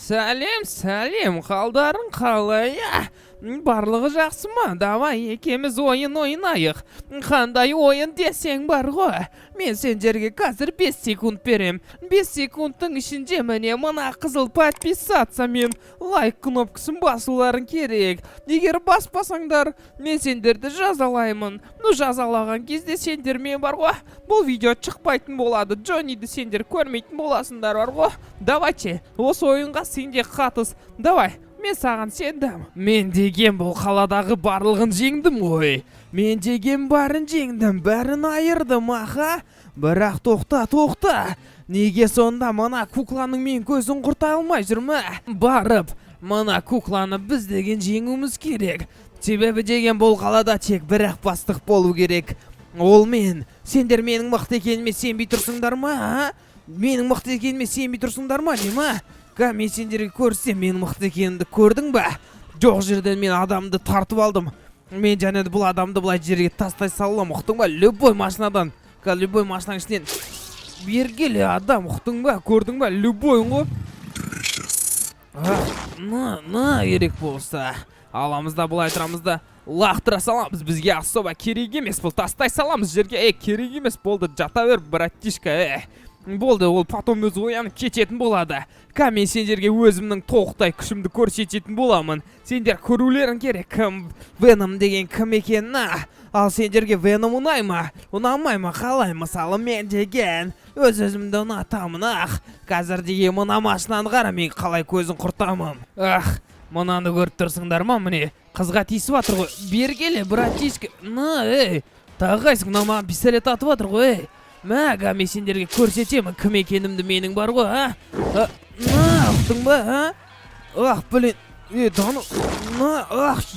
Сәлем, қалдарың қалай? Барлығы жақсы ма? Давай екеміз ойын ойнайық. Қандай ойын десең бар ғой. Мен сендерге қазір 5 секунд берем. 5 секундтың ішінде міне мына қызыл подписаться мен лайк кнопкасын басуларың керек. Егер баспасаңдар, мен сендерді жазалаймын. Жазалаған кезде сендер мен бар ғой. Бұл видео шықпайтын болады. Джонниді сендер көрмейтін боласыңдар бар ғой. Давайте, осы ойынға сен де қатыс. Давай. Мен саған сендім. Мен деген бұл қаладағы барлығын жеңдім ғой. Мен деген барын жеңдім, бәрін айырдым, аха. Бірақ тоқта. Неге сонда мына кукланың мен көзін құрта алмай жүрмі? Барып, мына кукланы біз деген жеңуіміз керек. Себебі деген бұл қалада тек бір-ақ бастық болу керек. Ол мен. Сендер менің мықты екеніме сенбей тұрсыңдар ма? Менің мықты екеніме сенбей тұрсыңдар ма, не ма? Мен сендерге көрсем, менің мықты екенімді көрдің ба? Жоқ жерден мен адамды тартып алдым. Мен және бұл адамды былай жерге тастай салам, ұқтың ба? Любой машинадан, любой машинаның ішінен бергелі адам, ұқтың ба? Көрдің ба? Любой ғой. На керек болса. Аламызда былай тұрамызда лақтыра саламыз. Бізге особо керек емес бұл. Тастай саламыз жерге. Керек емес болды. Жата бер, братишка. Болды, ол потом өзі оянып кететін болады. Мен сендерге өзімнің тоқтай күшімді көрсететін боламын. Сендер көрулерің керек, кім Веном деген кім екенін. Ал сендерге Веном ұнай ма? Ұнамай ма? Қалай? Мысалы мен деген өзімді ұнатамын. Қазір деген мына машинаны қара, мен қалай көзін құртамын. Мынаны көріп тұрсыңдар ма? Міне қызға тиісіп атыр ғой. Бергелі, братишка. Тағайсың, маған пистолет атып атыр ғой. Мен сендерге көрсетемін кім екенімді менің бар ғой, ұқтың ба, блин,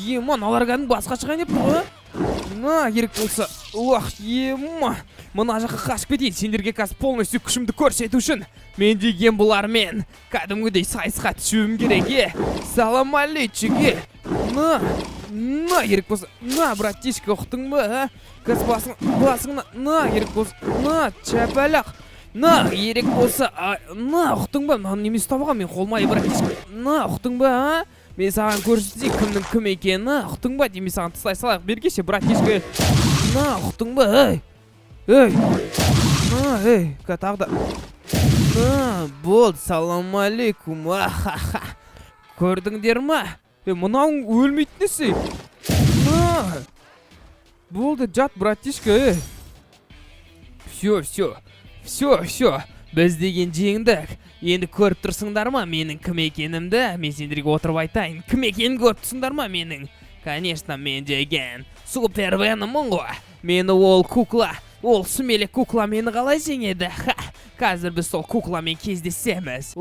еман, алар кәдің басқа шығайын деп тұр ғой, керек болса, мына жаққа қашып кетейін, сендерге қазір полностью күшімді көрсету үшін, мен деген бұлармен кәдімгідей сайысқа түсуім керек, салам алейкум, керек болса, братишка, ұқтың ба, Кыз басыңна, керек болса, чәпәлақ, керек болса, ұқтың ба, немес табыға, мен қолмай, братишка, ұқтың ба, мен саған көрсетейін кімнің кім екені, ұқтың ба, деме саған тыстай салайық, бергеше, братишка, ұқтың ба, тағда, болды, салам алейкум, көрдіңдер ма, мұнауың өлмейтін есе, болды, жат, братишка, Все, біз деген жеңдік. Енді көріп тұрсыңдар ма менің кім екенімді? Мен сендерге отырып айтайын. Кім екенін көріп тұрсыңдар ма менің? Конечно, мен деген супер Веноммын ғой. Мені ол кукла, ол сүмелек кукла мені қалай жеңеді? Қазір біз сол кукламен кездесеміз.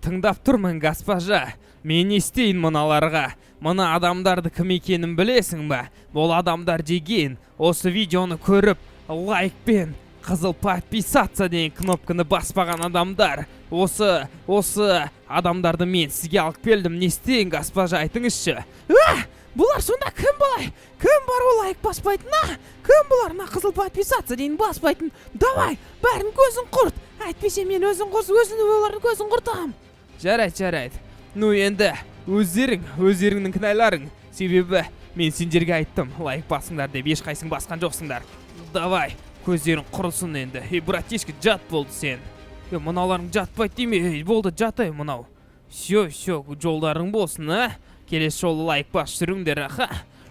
Тыңдап тұрмын, госпожа. Мен не істейін мыналарға? Мына адамдарды кім екенін білесің ба? Бұл адамдар деген осы видеоны көріп, лайкпен қызыл подписаться деген кнопканы баспаған адамдар. Осы адамдарды мен сізге алып келдім. Не істейін, госпожа, айтыңызшы. Бұлар сонда кім бұлай? Кім бар ол лайк баспайтын? Кім бұлар қызыл подписаться деген баспайтын? Давай, бәрін көзін құрт. Әйтпесе мен олардың көзін құртам. Жарайды. Енді өздеріңнің кінәларың. Себебі мен сендерге айттым, лайк басыңдар деп ешқайсың басқан жоқсыңдар. Давай, көздерің құрылсын енді. Братишка, жат болды сен. Мыналарың жатпайды деме. Болды, жатай мынау. Все, жолдарың болсын, Келесі жолы лайк бас жүріңдер,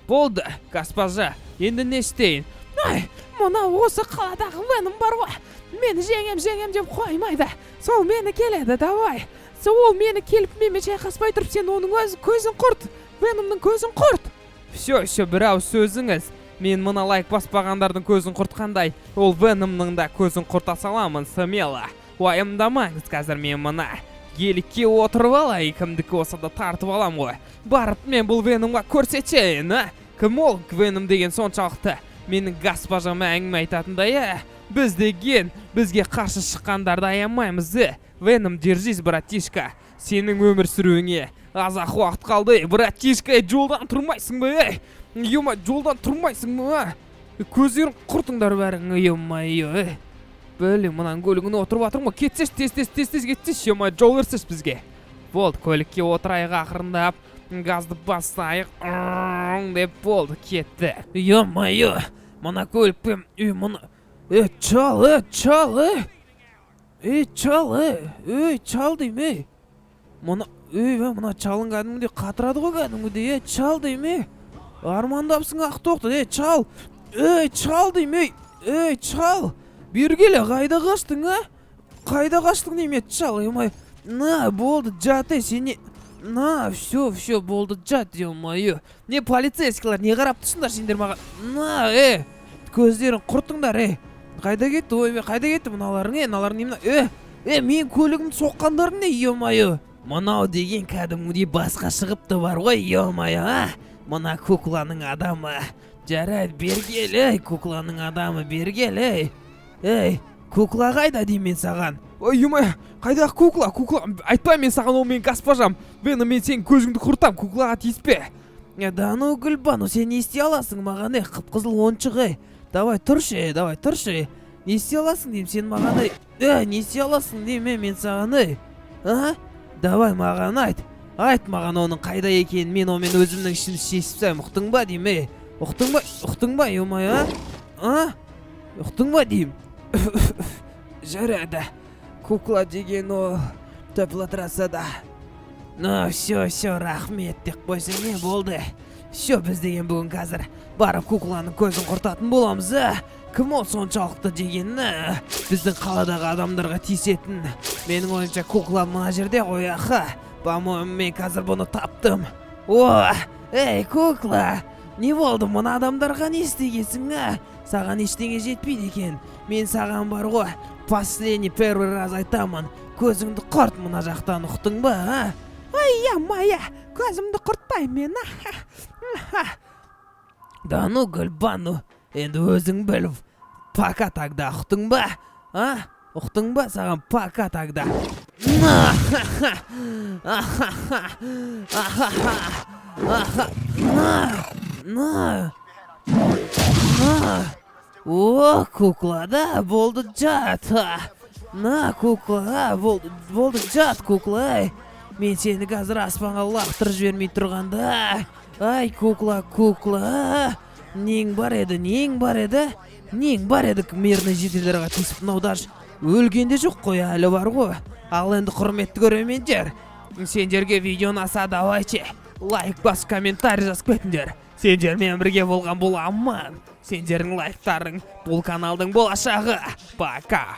Болды, госпожа, енді не істейін? Мынау осы қаладағы Веном бар ғой. Мені жеңем деп қоймайды. Сол мені келеді, давай. Ол мені келіп менімен шайқаспай тұрып, сен оның көзін құрт. Веномның көзін құрт. Все, бір ауыз сөзіңіз. Мен мына лайк баспағандардың көзін құртқандай, ол Веномның да көзін құрта саламын, смело. Уайымдамаңыз, қазір мен мына геликке отырып алайын, кімдікі болса да тартып алам ғой. Барып мен бұл Веномға көрсетейін, Кім ол Веном деген соншалықты? Менің госпожам әңгіме айтатындай, біз деген бізге қарсы шыққандарды аямаймыз, Веном, держись, братишка. Сенің өмір сүруіңе аз-ақ уақыт қалды, братишка. Жолдан тұрмайсың ба, жолдан тұрмайсың ба? Көздерің құртыңдар бәрің, Білі, мұнан көлігіне отырып атырың ба? Кетсеш, тез кетсеш, жол берсеш бізге. болды, көлікке отырайық ақырындап, газды басайық, деп болды, кетті. Ё-моё, мына көлікпен, мұны, чал, чал дейме. Мына чалың кәдімгідей қатырады ғой кәдімгідей, чал дейме. Армандапсың ақтоқты, чал, чал дейме, чал. Бергелі, қайда қаштың, Қайда қаштың дейме, чал, на, болды, жат, сені, на, все, болды, жат, ё-моё. Не полицейскілер, не қарап тұрсыңдар сендер маған, на, көздерін құрттыңдар, қайда кетті, қайда кетті мыналарың, мыналарың не, мен көлігімді соққандарың не, ё-моё. Мынау деген кәдімгідей басқа шығыпты бар ғой, ё-моё, мына кукланың адамы. Жарайды, бергел, кукланың адамы, бергел, кукла қайда деймін саған? Ой, қайда кукла, айтпай мен саған, ол мен госпожам. Мен сен көзіңді құртам, куклаға тиіспе. Да ну Гүлбану, сен не істей аласың маған, қып-қызыл ойыншық, давай тұршы, не істей аласың деймін сен маған, не істей аласың деймін мен саған, давай маған айт маған оның қайда екенін, мен омен өзімнің ішімді шешіп сәйм, ұқтың ба деймін, ұқтың ба, ё-моё, ұқтың ба деймін. Жарады, кукла деген ол төплатыраса да. Ну, все, рахмет деп қойсың, не болды? Все, біз деген бүгін қазір барып кукланың көзін құртатын боламыз, Кім ол соншалықты дегені? Біздің қаладағы адамдарға тиісетін. Менің ойымша кукла мына жерде ғой, По-моему, мен қазір бұны таптым. Эй, кукла, не болды, мына адамдарға не істегенсің, Саған ештеңе жетпейді екен. Мен саған бар ғой, первый раз айтамын, көзіңді құрт мына жақтан, ұқтың ба, Ой-я-моя, көзімді құртпай мен, Да ну, Гүлбану, енді өзің біліп, пока тогда, ұқтың ба, Ұқтың ба, саған пока тогда. О, кукла, да, болды жат. На, кукла, болды жат, кукла. Мен сені қазір аспанға лақтырып жібермей тұрғанда. Ай, кукла. Нең бар еді? Мирный жителдерге тиісіп наудаш. Өлгенде жоқ қой, әлі бар ғой. Ал енді құрметті көрермендер, сендерге видео ұнаса давайте лайк бас, комментарий жазып кетіңдер. Сендермен бірге болған боламын. Сендердің лайктарың бұл каналдың болашағы. Пока.